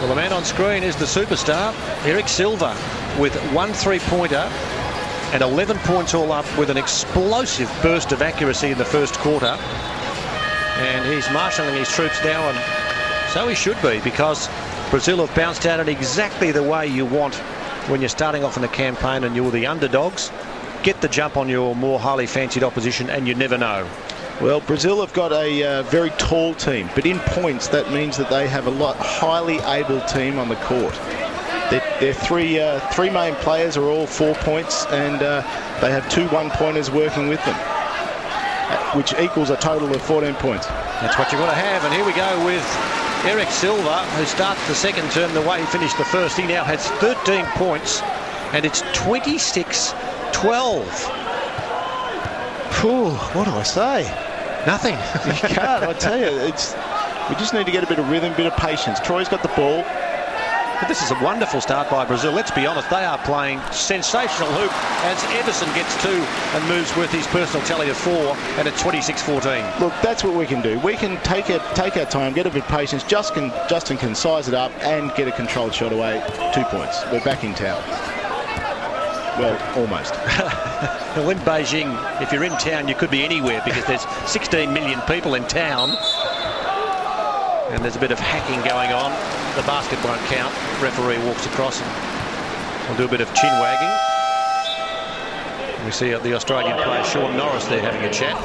Well, the man on screen is the superstar, Eric Silva, with 1 3-pointer and 11 points all up with an explosive burst of accuracy in the first quarter. And he's marshalling his troops now, and so he should be, because Brazil have bounced out in exactly the way you want when you're starting off in the campaign and you're the underdogs. Get the jump on your more highly fancied opposition, and you never know. Well, Brazil have got a very tall team, but in points that means that they have a highly able team on the court. Their three main players are all 4 points, and they have 2 1-pointers working with them, which equals a total of 14 points. That's what you've got to have, and here we go with Eric Silva, who starts the second term the way he finished the first. He now has 13 points, and it's 26-12. What do I say? Nothing. You can't, I tell you. We just need to get a bit of rhythm, a bit of patience. Troy's got the ball. But this is a wonderful start by Brazil. Let's be honest, they are playing sensational hoop as Everson gets 2 and moves with his personal tally of 4, and it's 26-14. Look, that's what we can do. We can take our time, get a bit of patience. Justin can size it up and get a controlled shot away. 2 points. We're back in town. Well, almost. Well, in Beijing, if you're in town, you could be anywhere, because there's 16 million people in town. And there's a bit of hacking going on. The basket won't count. Referee walks across and will do a bit of chin wagging. We see the Australian player Sean Norris there having a chat.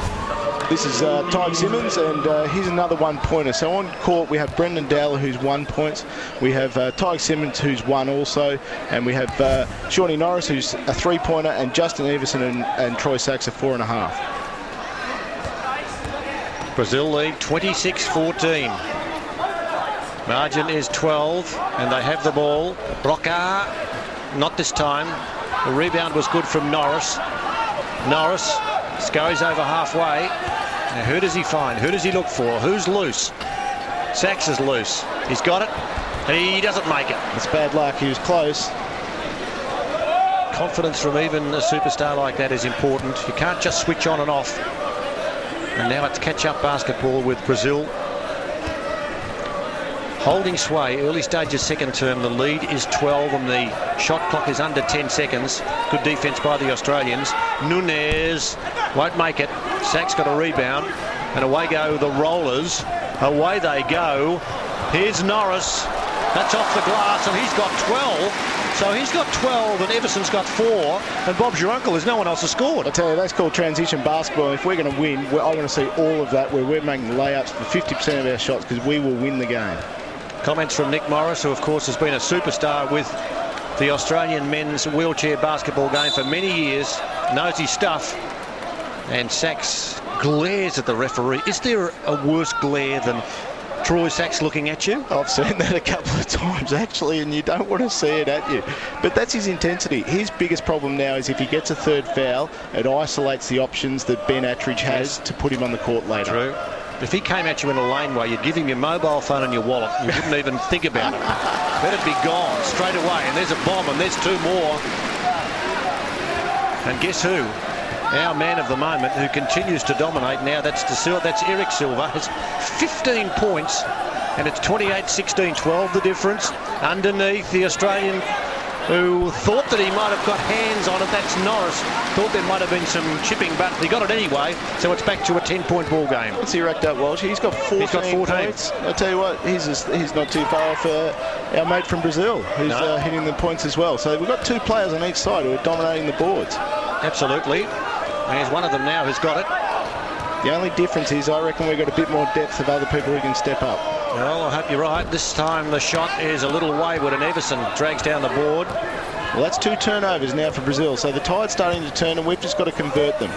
This is Ty Simmons, and here's another 1-pointer. So on court we have Brendan Dowler, who's 1 point. We have Ty Simmons, who's 1 also, and we have Shawnee Norris, who's a 3-pointer, and Justin Everson and Troy Sachs are 4.5. Brazil lead 26-14. Margin is 12, and they have the ball. Broca, not this time. The rebound was good from Norris. Norris scurries over halfway. Now, who does he find? Who does he look for? Who's loose? Sachs is loose. He's got it. He doesn't make it. It's bad luck. He was close. Confidence from even a superstar like that is important. You can't just switch on and off. And now it's catch-up basketball with Brazil. Holding sway, early stages second term, the lead is 12 and the shot clock is under 10 seconds. Good defence by the Australians. Nunes won't make it. Sachs got a rebound, and away go the Rollers. Away they go. Here's Norris. That's off the glass, and he's got 12. So he's got 12 and Everson's got 4, and Bob's your uncle. There's no one else has scored. I tell you, that's called transition basketball. If we're going to win, I want to see all of that, where we're making layups for 50% of our shots, because we will win the game. Comments from Nick Morris, who of course has been a superstar with the Australian men's wheelchair basketball game for many years, knows his stuff. And Sachs glares at the referee. Is there a worse glare than Troy Sachs looking at you? I've seen that a couple of times actually, and you don't want to see it at you. But that's his intensity. His biggest problem now is if he gets a third foul, it isolates the options that Ben Attridge has to put him on the court later. True. If he came at you in a laneway, you'd give him your mobile phone and your wallet. You wouldn't even think about it. Let it be gone straight away. And there's a bomb, and there's 2 more. And guess who? Our man of the moment, who continues to dominate now. That's Eric Silva. Has 15 points, and it's 28-16-12 the difference. Underneath, the Australian, who thought that he might have got hands on it. That's Norris. Thought there might have been some chipping, but he got it anyway. So it's back to a 10-point ball game. What's he racked up, Walsh? He's got 14 points. I tell you what, he's not too far off our mate from Brazil, who's hitting the points as well. So we've got 2 players on each side who are dominating the boards. Absolutely. And here's one of them now who's got it. The only difference is I reckon we've got a bit more depth of other people who can step up. Well, I hope you're right. This time the shot is a little wayward, and Everson drags down the board. Well, that's 2 turnovers now for Brazil, so the tide's starting to turn, and we've just got to convert them.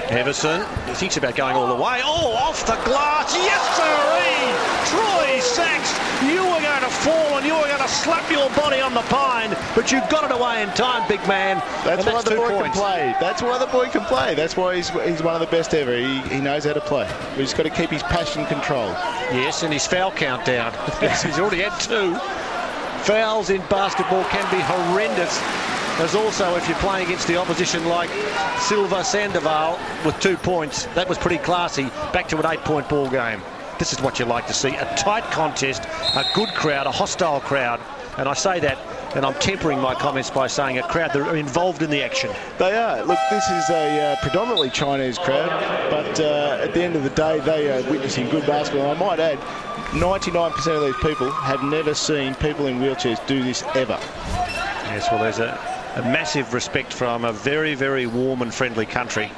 Everson, he thinks about going all the way. Oh, off the glass. Yes, sirree! Troy Sachs, you were going to fall and you were going to slap your body on the pine, but you got it away in time, big man. That's why the boy can play. That's why the boy can play. That's why he's one of the best ever. He knows how to play. We've just got to keep his passion controlled. Yes, and his foul count down. He's already had 2. Fouls in basketball can be horrendous. There's also, if you're playing against the opposition like Silva Sandoval with 2 points, that was pretty classy. Back to an 8-point ball game. This is what you like to see, a tight contest, a good crowd, a hostile crowd. And I say that, and I'm tempering my comments by saying a crowd that are involved in the action. They are. Look, this is a predominantly Chinese crowd, but at the end of the day, they are witnessing good basketball. And I might add, 99% of these people have never seen people in wheelchairs do this ever. Yes, well, there's a massive respect from a very, very warm and friendly country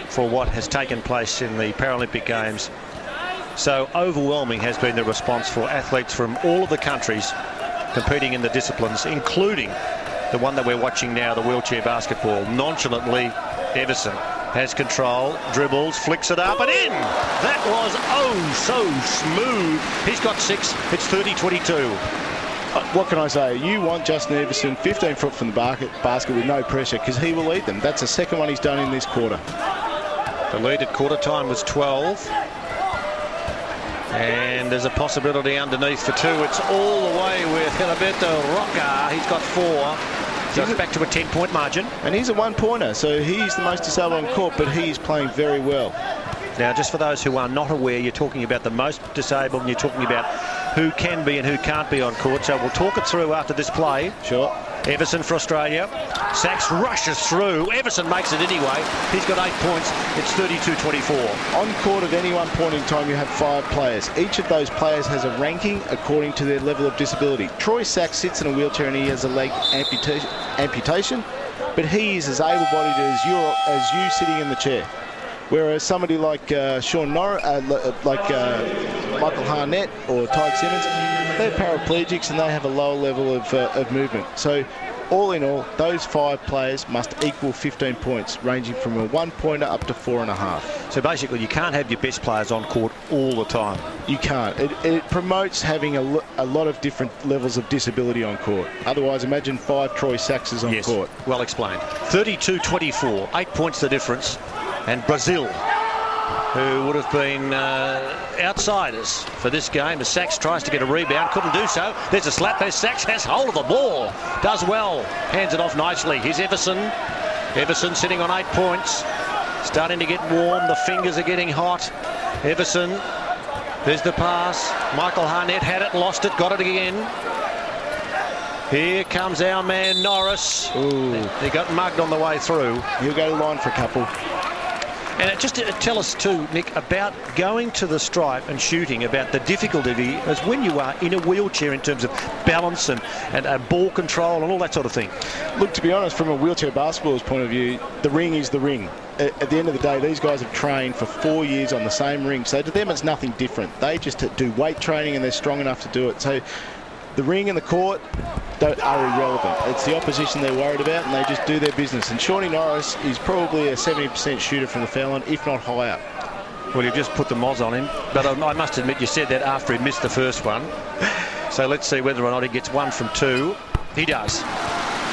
for what has taken place in the Paralympic Games. So overwhelming has been the response for athletes from all of the countries competing in the disciplines, including the one that we're watching now, the wheelchair basketball. Nonchalantly, Everson has control, dribbles, flicks it up and in. That was so smooth. He's got 6. It's 30-22. What can I say? You want Justin Everson 15 foot from the basket with no pressure, because he will lead them. That's the second one he's done in this quarter. The lead at quarter time was 12. And there's a possibility underneath for 2. It's all the way with Hiliberto Roca. He's got 4. So it's back to a 10-point margin. And he's a one-pointer, so he's the most disabled on court, but he's playing very well. Now, just for those who are not aware, you're talking about the most disabled, and you're talking about who can be and who can't be on court. So we'll talk it through after this play. Sure. Everson for Australia. Sachs rushes through. Everson makes it anyway. He's got 8 points. It's 32-24. On court at any one point in time, you have 5 players. Each of those players has a ranking according to their level of disability. Troy Sachs sits in a wheelchair and he has a leg amputation, but he is as able-bodied as you sitting in the chair. Whereas somebody like Sean Norris, Michael Harnett or Tyke Simmons, they're paraplegics and they have a lower level of movement. So all in all, those 5 players must equal 15 points, ranging from a one-pointer up to 4.5. So basically, you can't have your best players on court all the time. You can't. It promotes having a lot of different levels of disability on court. Otherwise, imagine 5 Troy Saxes on court. Well explained. 32-24, 8 points the difference. And Brazil, who would have been outsiders for this game, as Sachs tries to get a rebound, couldn't do so. There's a slap. There's Sachs, has hold of the ball, does well, hands it off nicely. Here's Everson. Everson sitting on 8 points, starting to get warm. The fingers are getting hot. Everson, there's the pass. Michael Harnett had it, lost it, got it again. Here comes our man Norris. Ooh. He got mugged on the way through. He'll go to line for a couple. And just to tell us too, Nick, about going to the stripe and shooting, about the difficulty as when you are in a wheelchair in terms of balance and ball control and all that sort of thing. Look, to be honest, from a wheelchair basketballer's point of view, the ring is the ring. At the end of the day, these guys have trained for 4 years on the same ring. So to them, it's nothing different. They just do weight training and they're strong enough to do it. So the ring and the court are irrelevant. It's the opposition they're worried about, and they just do their business. And Shawnee Norris is probably a 70% shooter from the foul line, if not higher. Well, you've just put the moz on him, but I must admit you said that after he missed the first one. So let's see whether or not he gets 1 from 2. He does.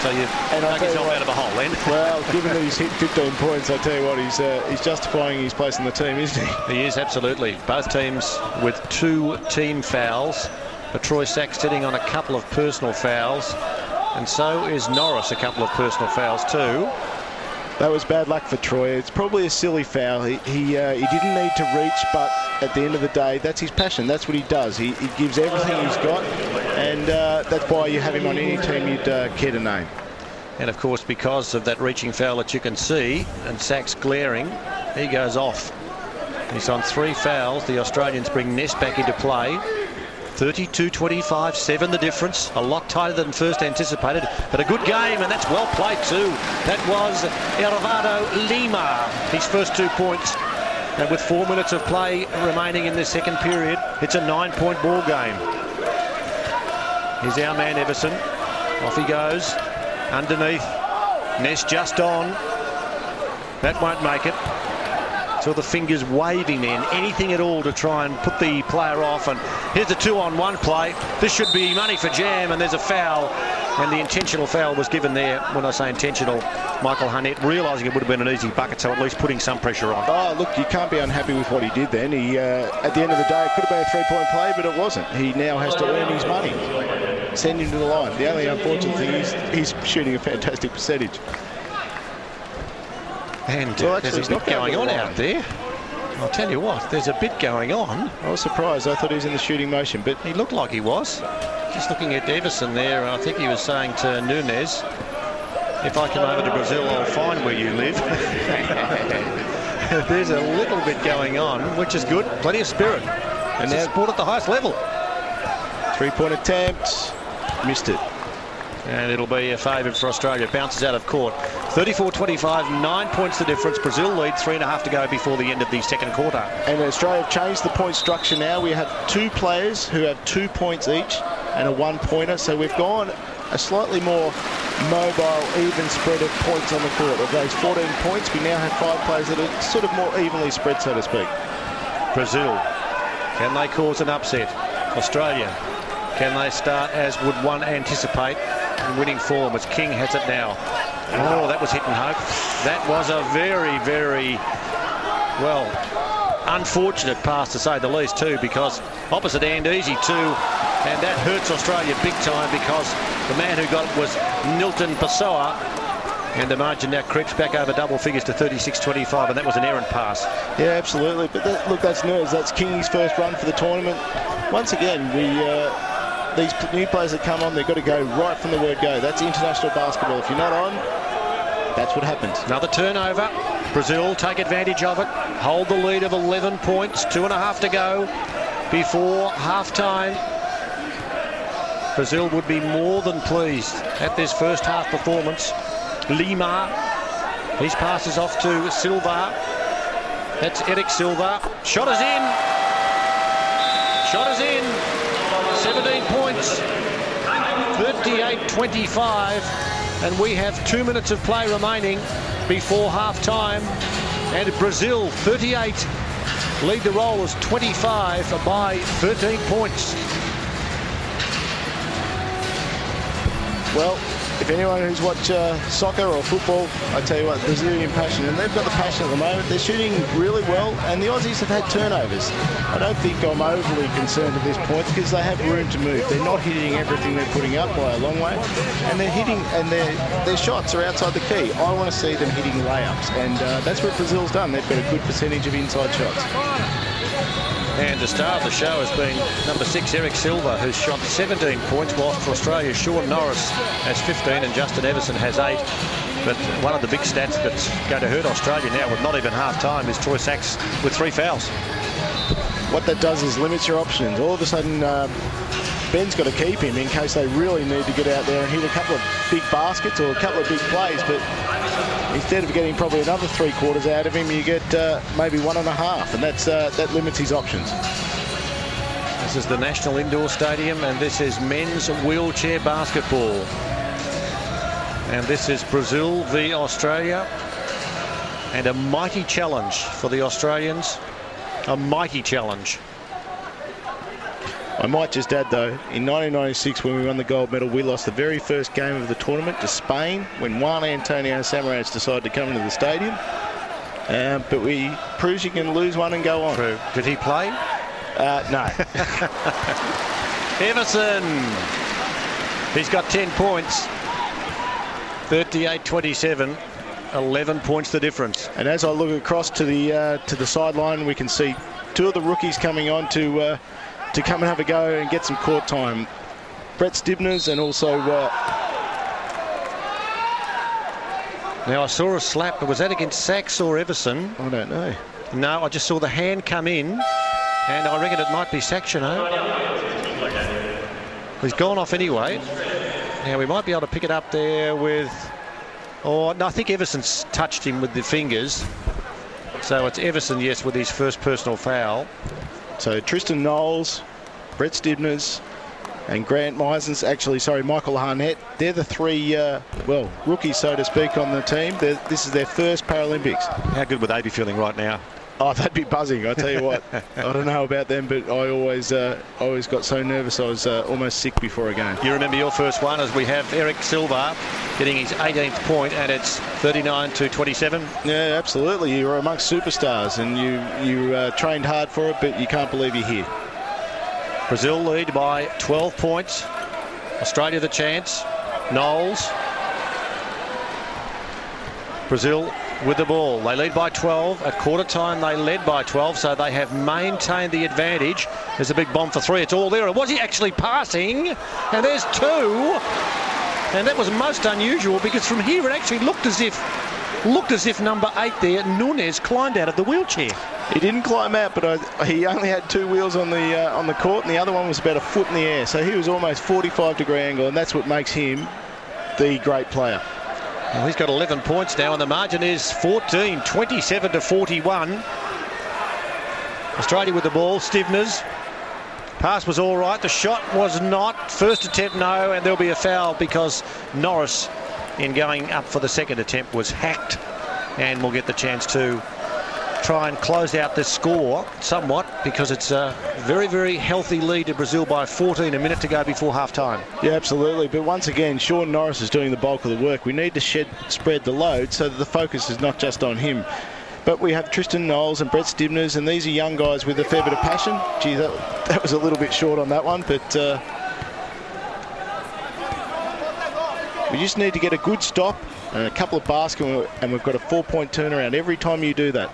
So you've dug yourself out of a hole then. Well, given that he's hit 15 points, I tell you what, he's justifying his place in the team, isn't he? He is, absolutely. Both teams with 2 team fouls. But Troy Sachs sitting on a couple of personal fouls, and so is Norris, a couple of personal fouls too. That was bad luck for Troy. It's probably a silly foul. He didn't need to reach, but at the end of the day, that's his passion. That's what he does. He gives everything he's got, and that's why you have him on any team you'd care to name. And of course, because of that reaching foul that you can see, and Sachs glaring, he goes off. He's on 3 fouls. The Australians bring Ness back into play. 32-25, 7 the difference. A lot tighter than first anticipated, but a good game, and that's well played too. That was Hervado Lima, his first 2 points. And with 4 minutes of play remaining in the second period, it's a 9-point ball game. Here's our man Everson. Off he goes. Underneath. Ness just on. That won't make it. So the fingers waving then, anything at all to try and put the player off. And here's the 2-on-1 play. This should be money for Jam, and there's a foul. And the intentional foul was given there. When I say intentional, Michael Harnett realising it would have been an easy bucket, so at least putting some pressure on. Oh, look, you can't be unhappy with what he did then. He, at the end of the day, it could have been a 3-point play, but it wasn't. He now has to earn his money. Send him to the line. The only unfortunate thing is he's shooting a fantastic percentage. And well, there's a bit going on out there. I'll tell you what, there's a bit going on. I was surprised. I thought he was in the shooting motion, but He looked like he was. Just looking at Everson there, I think he was saying to Nunes, if I come over to Brazil, I'll find where you live. There's a little bit going on, which is good. Plenty of spirit. And now sport at the highest level. 3-point attempt. Missed it. And it'll be a favourite for Australia. Bounces out of court. 34-25, 9 points the difference. Brazil lead, 3.5 to go before the end of the second quarter. And Australia have changed the point structure now. We have 2 players who have 2 points each and a 1-pointer. So we've gone a slightly more mobile, even spread of points on the court. Of those 14 points, we now have 5 players that are sort of more evenly spread, so to speak. Brazil, can they cause an upset? Australia, can they start as would one anticipate in winning form as King has it now? Oh, that was hit and hope. That was a very, very, well, unfortunate pass to say the least too, because opposite hand easy too, and that hurts Australia big time because the man who got it was Nilton Pessoa, and the margin now creeps back over double figures to 36-25, and that was an errant pass. Yeah, absolutely. But look, that's nerves. That's King's first run for the tournament. Once again, these new players that come on, they've got to go right from the word go. That's international basketball. If you're not on, that's what happens. Another turnover. Brazil take advantage of it. Hold the lead of 11 points. 2.5 to go before half-time. Brazil would be more than pleased at this first half performance. Lima, his pass is off to Silva. That's Eric Silva. Shot is in. Shot is in. 17 points. 38-25. And we have 2 minutes of play remaining before half-time. And Brazil, 38, lead the Rollers 25 by 13 points. Well, if anyone who's watched soccer or football, I tell you what, Brazilian passion, and they've got the passion at the moment. They're shooting really well, and the Aussies have had turnovers. I don't think I'm overly concerned at this point because they have room to move. They're not hitting everything they're putting up by a long way, and they're hitting, and their shots are outside the key. I want to see them hitting layups, and that's what Brazil's done. They've got a good percentage of inside shots. And the star of the show has been number 6, Eric Silva, who's shot 17 points, whilst for Australia, Sean Norris has 15 and Justin Everson has 8. But one of the big stats that's going to hurt Australia now with not even half-time is Troy Sachs with 3 fouls. What that does is limits your options. All of a sudden, Ben's got to keep him in case they really need to get out there and hit a couple of big baskets or a couple of big plays. But instead of getting probably another 3 quarters out of him, you get maybe 1.5, and that limits his options. This is the National Indoor Stadium, and this is men's wheelchair basketball. And this is Brazil v Australia, and a mighty challenge for the Australians. A mighty challenge. I might just add, though, in 1996, when we won the gold medal, we lost the very first game of the tournament to Spain when Juan Antonio Samaranch decided to come into the stadium. But we proves you can lose one and go on. True. Did he play? No. Everson. He's got 10 points. 38-27. 11 points the difference. And as I look across to the sideline, we can see 2 of the rookies coming on to come and have a go and get some court time. Brett Stibners and also... Now, I saw a slap, but was that against Sachs or Everson? I don't know. No, I just saw the hand come in, and I reckon it might be Sachs, you know. He's gone off anyway. Now, we might be able to pick it up there with... Oh, no, I think Everson's touched him with the fingers. So it's Everson, yes, with his first personal foul. So Tristan Knowles, Brett Stibners, and Grant Meisens, Michael Harnett. They're the 3, rookies, so to speak, on the team. This is their first Paralympics. How good would they be feeling right now? Oh, they'd be buzzing, I tell you what. I don't know about them, but I always got so nervous I was almost sick before a game. You remember your first one, as we have Eric Silva getting his 18th point, and it's 39-27. Yeah, absolutely. You were amongst superstars, and you trained hard for it, but you can't believe you're here. Brazil lead by 12 points. Australia the chance. Knowles. Brazil with the ball. They lead by 12. At quarter time, they led by 12, so they have maintained the advantage. There's a big bomb for 3. It's all there. Was he actually passing? And there's 2. And that was most unusual because from here it actually looked as if number 8 there, Nunes, climbed out of the wheelchair. He didn't climb out, but he only had 2 wheels on the court, and the other one was about a foot in the air. So he was almost 45-degree angle, and that's what makes him the great player. Well, he's got 11 points now, and the margin is 14, 27-41. Australia with the ball. Stivners. Pass was all right. The shot was not. First attempt, no, and there'll be a foul because Norris, in going up for the second attempt, was hacked, and we'll get the chance to try and close out this score somewhat because it's a very, very healthy lead to Brazil by 14, a minute to go before half-time. Yeah, absolutely. But once again, Sean Norris is doing the bulk of the work. We need to spread the load so that the focus is not just on him. But we have Tristan Knowles and Brett Stivners, and these are young guys with a fair bit of passion. Gee, that was a little bit short on that one, but we just need to get a good stop and a couple of baskets, and we've got a 4-point turnaround every time you do that.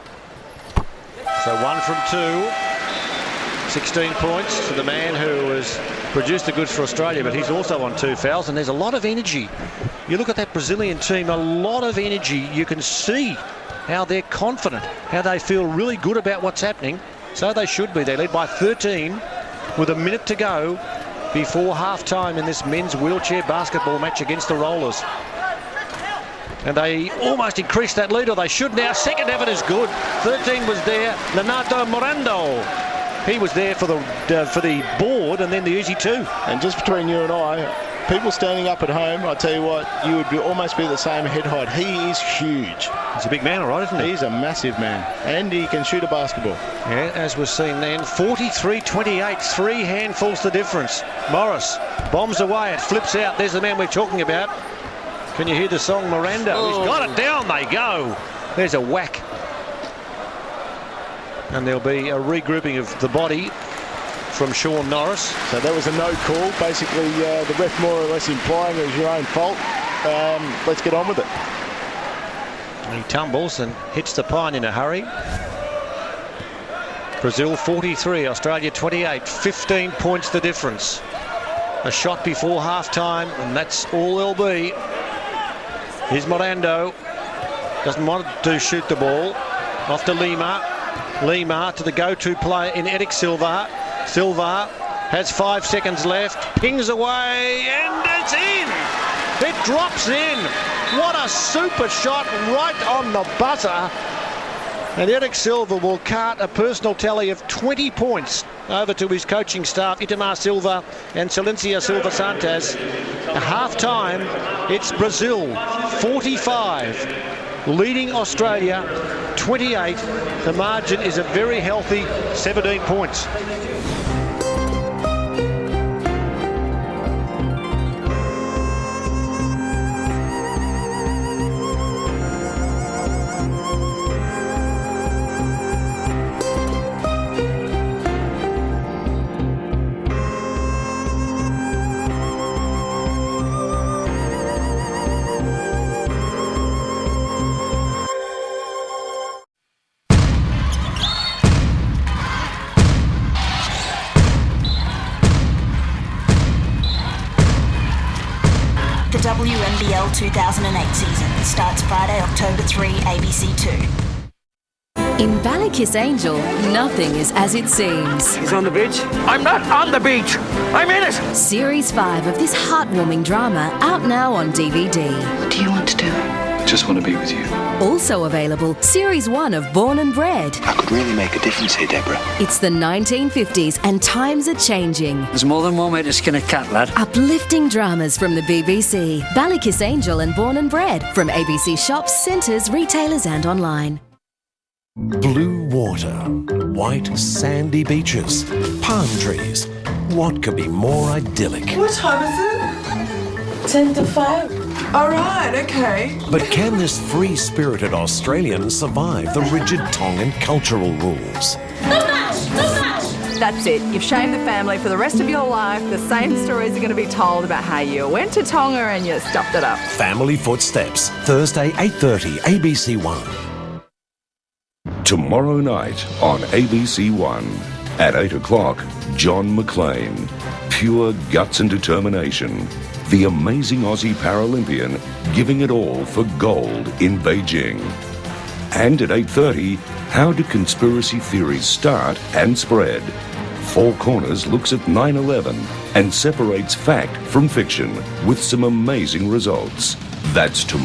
So 1 from 2, 16 points to the man who has produced the goods for Australia, but he's also on 2 fouls, and there's a lot of energy. You look at that Brazilian team, a lot of energy. You can see how they're confident, how they feel really good about what's happening. So they should be. They lead by 13 with a minute to go before half-time in this men's wheelchair basketball match against the Rollers. And they almost increased that lead, or they should now. Second effort is good. 13 was there. Leonardo Morando. He was there for the board and then the easy 2. And just between you and I, people standing up at home, I tell you what, you would almost be the same head height. He is huge. He's a big man, all right, isn't he? He's a massive man, and he can shoot a basketball. Yeah, as was seen then, 43-28, 3 handfuls the difference. Morris bombs away, it flips out. There's the man we're talking about. Can you hear the song Miranda? Oh. He's got it down, they go. There's a whack. And there'll be a regrouping of the body from Sean Norris. So that was a no call. Basically, the ref more or less implying it was your own fault. Let's get on with it. He tumbles and hits the pine in a hurry. Brazil 43, Australia 28, 15 points the difference. A shot before half-time, and that's all there'll be. Here's Morando. Doesn't want to shoot the ball. Off to Lima. Lima to the go-to player in Eric Silva. Silva has 5 seconds left. Pings away, and it's in. It drops in. What a super shot right on the buzzer. And Eric Silva will cart a personal tally of 20 points over to his coaching staff, Itamar Silva and Silencia Silva Santos. At half-time, it's Brazil 45, leading Australia 28. The margin is a very healthy 17 points. The WNBL 2008 season starts Friday, October 3, ABC 2. In Ballykiss Angel, nothing is as it seems. He's on the beach? I'm not on the beach! I'm in it! Series 5 of this heartwarming drama out now on DVD. What do you want to do? Just want to be with you. Also available, Series 1 of Born and Bred. I could really make a difference here, Deborah. It's the 1950s and times are changing. There's more than one way to skin a cat, lad. Uplifting dramas from the BBC. Ballykiss Angel and Born and Bred from ABC shops, centres, retailers and online. Blue water, white sandy beaches, palm trees. What could be more idyllic? What time is it? 10 to 5. All right, okay. But can this free-spirited Australian survive the rigid Tongan cultural rules? No match! No match! That's it. You've shamed the family for the rest of your life. The same stories are going to be told about how you went to Tonga and you stuffed it up. Family Footsteps, Thursday 8:30, ABC One. Tomorrow night on ABC One at 8 o'clock, John McLean. Pure guts and determination. The amazing Aussie Paralympian giving it all for gold in Beijing. And at 8:30, how do conspiracy theories start and spread? Four Corners looks at 9/11 and separates fact from fiction with some amazing results. That's tomorrow.